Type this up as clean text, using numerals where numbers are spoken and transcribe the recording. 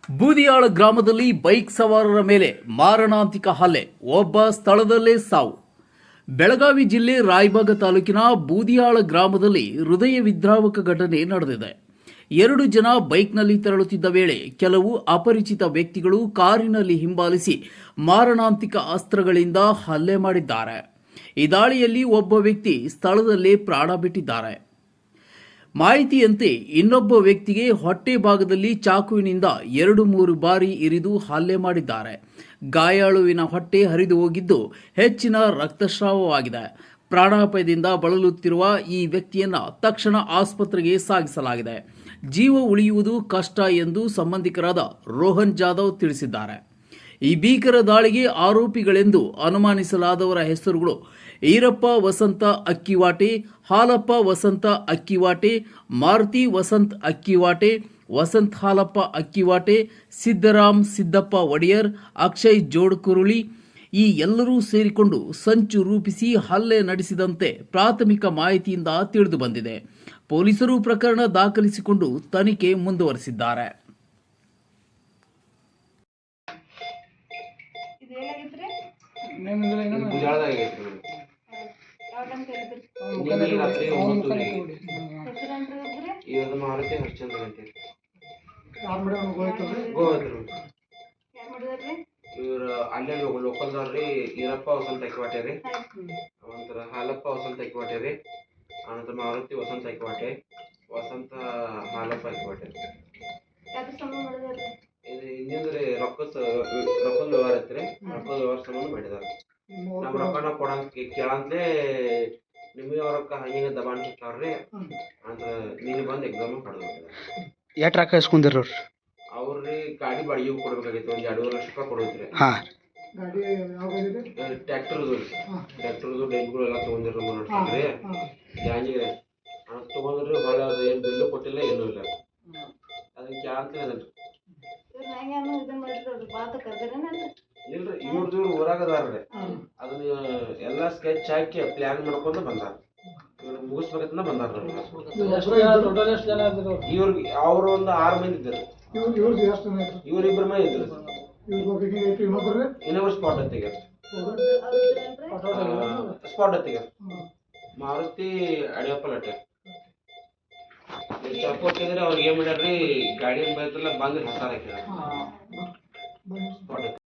ಬೂದಿಯಾಳ ಗ್ರಾಮದಲ್ಲಿ ಬೈಕ್ ಸವಾರರ ಮೇಲೆ ಮಾರಣಾಂತಿಕ ಹಲ್ಲೆ, ಒಬ್ಬ ಸ್ಥಳದಲ್ಲೇ ಸಾವು. ಬೆಳಗಾವಿ ಜಿಲ್ಲೆ ರಾಯಬಾಗ ತಾಲೂಕಿನ ಬೂದಿಯಾಳ ಗ್ರಾಮದಲ್ಲಿ ಹೃದಯ ವಿದ್ರಾವಕ ಘಟನೆ ನಡೆದಿದೆ. 2 ಜನ ಬೈಕ್ನಲ್ಲಿ ತೆರಳುತ್ತಿದ್ದ ವೇಳೆ ಕೆಲವು ಅಪರಿಚಿತ ವ್ಯಕ್ತಿಗಳು ಕಾರಿನಲ್ಲಿ ಹಿಂಬಾಲಿಸಿ ಮಾರಣಾಂತಿಕ ಅಸ್ತ್ರಗಳಿಂದ ಹಲ್ಲೆ ಮಾಡಿದ್ದಾರೆ. ಈ ದಾಳಿಯಲ್ಲಿ ಒಬ್ಬ ವ್ಯಕ್ತಿ ಸ್ಥಳದಲ್ಲೇ ಪ್ರಾಣ ಬಿಟ್ಟಿದ್ದಾರೆ. ಮಾಹಿತಿಯಂತೆ ಇನ್ನೊಬ್ಬ ವ್ಯಕ್ತಿಗೆ ಹೊಟ್ಟೆ ಭಾಗದಲ್ಲಿ ಚಾಕುವಿನಿಂದ 2-3 ಬಾರಿ ಇರಿದು ಹಲ್ಲೆ ಮಾಡಿದ್ದಾರೆ. ಗಾಯಾಳುವಿನ ಹೊಟ್ಟೆ ಹರಿದು ಹೋಗಿದ್ದು ಹೆಚ್ಚಿನ ರಕ್ತಸ್ರಾವವಾಗಿದೆ. ಪ್ರಾಣಾಪಾಯದಿಂದ ಬಳಲುತ್ತಿರುವ ಈ ವ್ಯಕ್ತಿಯನ್ನ ತಕ್ಷಣ ಆಸ್ಪತ್ರೆಗೆ ಸಾಗಿಸಲಾಗಿದೆ. ಜೀವ ಉಳಿಯುವುದು ಕಷ್ಟ ಎಂದು ಸಂಬಂಧಿಕರಾದ ರೋಹನ್ ಜಾಧವ್ ತಿಳಿಸಿದ್ದಾರೆ. ಈ ಭೀಕರ ದಾಳಿಗೆ ಆರೋಪಿಗಳೆಂದು ಅನುಮಾನಿಸಲಾದವರ ಹೆಸರುಗಳು ಈರಪ್ಪ ವಸಂತ ಅಕ್ಕಿವಾಟೆ, ಹಾಲಪ್ಪ ವಸಂತ ಅಕ್ಕಿವಾಟೆ, ಮಾರುತಿ ವಸಂತ್ ಅಕ್ಕಿವಾಟೆ, ವಸಂತ್ ಹಾಲಪ್ಪ ಅಕ್ಕಿವಾಟೆ, ಸಿದ್ದರಾಮ್ ಸಿದ್ದಪ್ಪ ಒಡೆಯರ್, ಅಕ್ಷಯ್ ಜೋಡ್ಕುರುಳಿ. ಈ ಎಲ್ಲರೂ ಸೇರಿಕೊಂಡು ಸಂಚು ರೂಪಿಸಿ ಹಲ್ಲೆ ನಡೆಸಿದಂತೆ ಪ್ರಾಥಮಿಕ ಮಾಹಿತಿಯಿಂದ ತಿಳಿದು ಬಂದಿದೆ. ಪೊಲೀಸರು ಪ್ರಕರಣ ದಾಖಲಿಸಿಕೊಂಡು ತನಿಖೆ ಮುಂದುವರೆಸಿದ್ದಾರೆ. ಮಾರುತಿ ಹರಿಶ್ಚಂದ್ರ ಅಂತೇಳಿ ಇವ್ರು ಅಲ್ಲೇ ಲೋಕಲ್ದವ್ರಿ. ಈರಪ್ಪ ವಸಂತ ಅಕ್ಕಿವಾಟೆ ರೀ, ಅವಂತರ ಹಾಲಪ್ಪ ವಸಂತ ಅಕ್ಕಿವಾಟೆ ರೀ, ಅನಂತರ ಮಾರುತಿ ವಸಂತ ಅಕ್ಕಿವಾಟೆ, ವಸಂತ ಹಾಲಪ್ಪ ಅಕ್ಕಿವಾಟೆ. ಇದು ಇನ್ನೇನ್ರಿ ರೊಕ್ಕದ ವ್ಯವಹಾರ ಐತ್ರಿ. ರೊಕ್ಕದ ವ್ಯವಹಾರ ಸಂಬಂಧ ಮಾಡಿದಾರೆ. ನಮ್ಮ ರೊಕ್ಕನ ಕೊಡಂತ ಕೇಳಂತಲೇ ನಿಮಗೆ ಅವ್ರ ರೊಕ್ಕ ಹಂಗೆ ದಬಾಣಿಸ್ತಾರ್ರಿ ಅಂತ ನೀನು ಬಂದು ಎಕ್ಸಾಮ್ ಪಡೆದ್ಬಿಟ್ಟಿದ್ದಾರೆ. ಎಷ್ಟು ರೊಕ್ಕ ಇಸ್ಕೊಂಡಿರ ಅವ್ರಿ ಗಾಡಿ ಬಾಡಿಗೆ ಕೊಡ್ಬೇಕಾಗಿತ್ತು. ಒಂದು 2.5 ಲಕ್ಷ ರೂಪಾಯಿ ಕೊಡೋದ್ರಿ. ಟ್ರ್ಯಾಕ್ಟರ್ದು ಡೈಲ್ಗಳೆಲ್ಲ ತೊಗೊಂಡಿರಿ. ನಮ್ಮ ನಡ್ಸ್ರಿ ಜಾಂಜಿಗೆ ತೊಗೊಂಡ್ರಿ. ಹೊಳೆ ಅದು ಏನು ಬಿಲ್ಲು ಕೊಟ್ಟಿಲ್ಲ, ಏನೂ ಇಲ್ಲ. ಅದನ್ನ ಕೇಳಂತಲೇ ಅದನ್ರಿ. ಇಲ್ರಿ, ಇವ್ರದ್ದು ಊರಾಗ ಅದಾರ್ರಿ. ಅದನ್ನ ಎಲ್ಲ ಸ್ಕೆಚ್ ಹಾಕಿ ಪ್ಲಾನ್ ಮಾಡ್ಕೊಂಡು ಬಂದಾರ. ಇವ್ರು ಮುಗಿಸ್ಬೇಕಂತ ಬಂದಾರ. ಇವ್ರಿಗೆ ಅವ್ರು ಒಂದು 6 ಮಂದಿ ಇದ್ದರು. ಇವ್ರು 2 ಮಂದಿ ಇದ್ರು. ಇನ್ನೊಬ್ರು ಸ್ಪಾಟ್ ಹತ್ತಿಗೆ ಮಾರುತಿ ಅಡಿಯಪ್ಪ ಲಟ್ಟೆ ಚಾಕು ಹಾಕಿದ್ರೆ ಅವ್ರಿಗೆ ಏನ್ ಮಾಡ್ಯಾರ್ರಿ, ಗಾಡಿ ಬೈತಲ್ಲ ಬಂದ್ ಹಸಾರ ಹಾಕಿದಾರ.